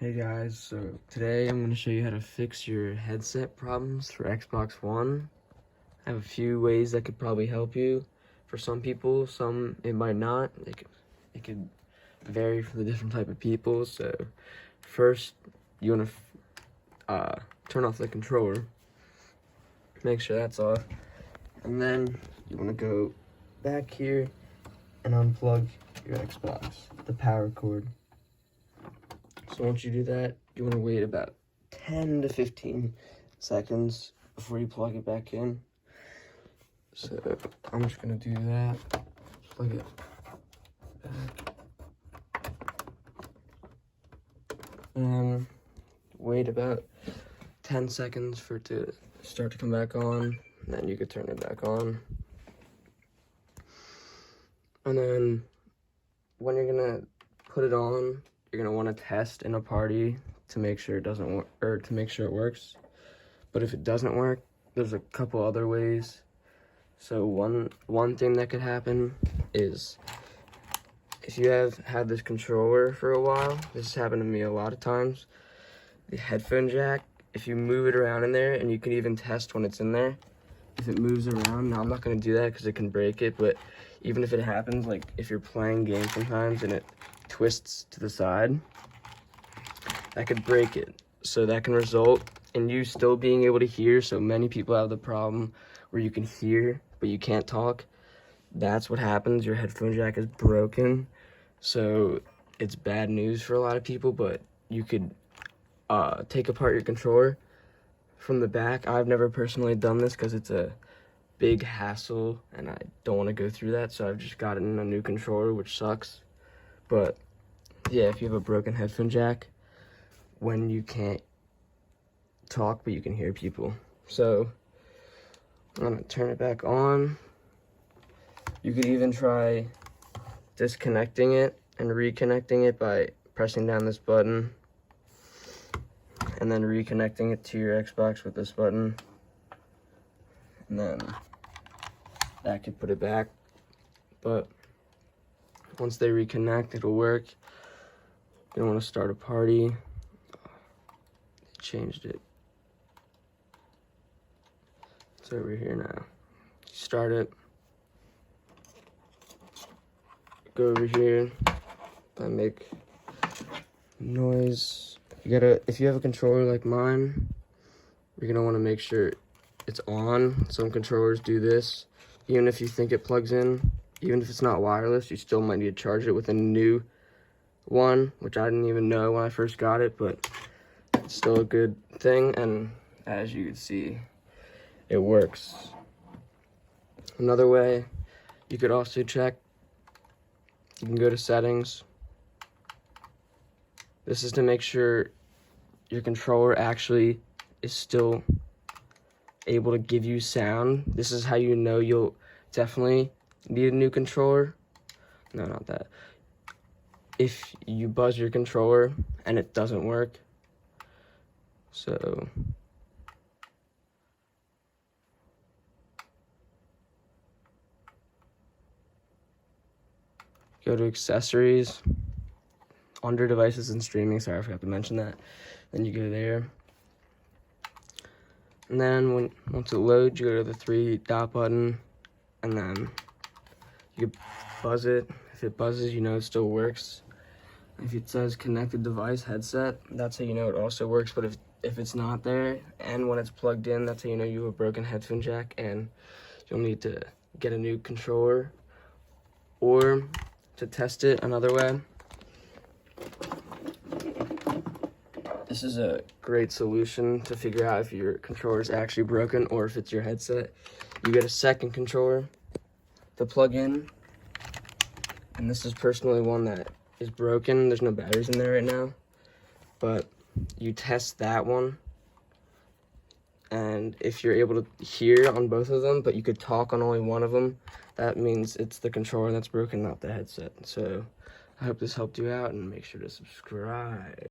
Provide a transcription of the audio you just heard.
Hey guys, so today I'm going to show you how to fix your headset problems for Xbox One. I have a few ways that could probably help you. For some people, some it might not. It could vary for the different type of people. So first, you want to turn off the controller. Make sure that's off. And then you want to go back here and unplug your Xbox, the power cord. So once you do that, you want to wait about 10 to 15 seconds before you plug it back in. So I'm just going to do that. Plug it back. And wait about 10 seconds for it to start to come back on. And then you could turn it back on. And then when you're going to put it on, you're gonna want to test in a party to make sure it doesn't work, or to make sure it works. But if it doesn't work, there's a couple other ways. So one thing that could happen is if you have had this controller for a while, this has happened to me a lot of times, the headphone jack, if you move it around in there, and you can even test when it's in there, if it moves around, now I'm not going to do that because it can break it, but even if it happens, like if you're playing games sometimes and it twists to the side, that could break it. So that can result in you still being able to hear. So many people have the problem where you can hear, but you can't talk. That's what happens. Your headphone jack is broken. So it's bad news for a lot of people, but you could take apart your controller from the back. I've never personally done this because it's a big hassle and I don't want to go through that, so I've just gotten a new controller, which sucks. But yeah, if you have a broken headphone jack, when you can't talk but you can hear people. So I'm gonna turn it back on. You could even try disconnecting it and reconnecting it by pressing down this button and then reconnecting it to your Xbox with this button, and then that could put it back. But once they reconnect, it'll work. You don't want to start a party. Changed it. It's over here now. Start it. Go over here. I make noise. If you have a controller like mine, you're gonna want to make sure it's on. Some controllers do this. Even if you think it plugs in, even if it's not wireless, you still might need to charge it with a new one, which I didn't even know when I first got it, but it's still a good thing, and as you can see, it works. Another way you could also check, you can go to settings. This is to make sure your controller actually is still able to give you sound. This is how you know you'll definitely need a new controller. No, not that. If you buzz your controller and it doesn't work, so go to accessories, under devices and streaming. Sorry, I forgot to mention that. Then you go there. And then once it loads, you go to the 3-dot button, and then you buzz it. If it buzzes, you know it still works. If it says connected device headset, that's how you know it also works. But if it's not there, and when it's plugged in, that's how you know you have a broken headphone jack, and you'll need to get a new controller. Or to test it another way, this is a great solution to figure out if your controller is actually broken or if it's your headset. You get a second controller to plug in, and this is personally one that is broken. There's no batteries in there right now, but you test that one, and if you're able to hear on both of them, but you could talk on only one of them, that means it's the controller that's broken, not the headset. So I hope this helped you out, and make sure to subscribe.